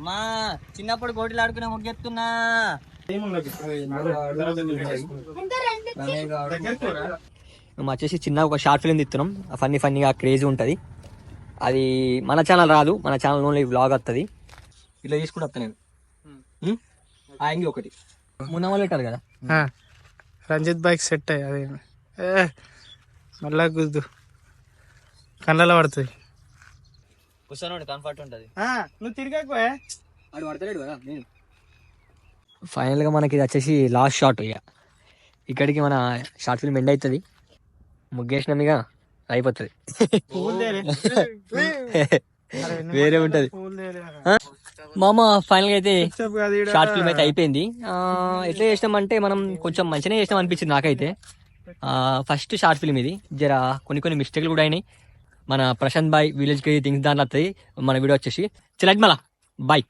అమ్మా చిన్నప్పుడు గోటీలు ఆడుకునే ముగ్గెత్తున్నా. మేము వచ్చేసి చిన్న ఒక షార్ట్ ఫిల్మ్ తీస్తున్నాం. ఫన్నీగా క్రేజీ ఉంటుంది. అది మన ఛానల్ రాదు, మన ఛానల్ ఓన్లీ వ్లాగ్ వస్తుంది. ఇట్లా తీసుకుంటూ వస్తా నేను. ఆయంగి ఒకటి మొన్న వాళ్ళు పెట్టారు కదా రంజిత్ బైక్ సెట్ అయ్యి అదే మళ్ళా గుద్దు కళ్ళలో పడుతుంది. కూర్చొని కంఫర్ట్ ఉంటుంది. నువ్వు తిరిగాకపోయా వాడు పడతలేడు కదా. నేను ఫైనల్గా మనకి ఇది వచ్చేసి లాస్ట్ షాట్. ఇక ఇక్కడికి మన షార్ట్ ఫిల్మ్ ఎండ్ అవుతుంది. ముగ్గేసినాం ఇక అయిపోతుంది. వేరే ఉంటది మామ. ఫైనల్ గా అయితే షార్ట్ ఫిల్మ్ అయితే అయిపోయింది. ఎట్లా చేసినామంటే మనం కొంచెం మంచిగానే చేసినాం అనిపించింది నాకైతే. ఫస్ట్ షార్ట్ ఫిల్మ్ ఇది. జర కొన్ని మిస్టేక్లు కూడా అయినాయి. మన ప్రశాంత్ బాయ్ విలేజ్ కి థింగ్స్ దాంట్లో వస్తుంది మన వీడియో వచ్చేసి. చలట్ మళ్ళా బాయ్.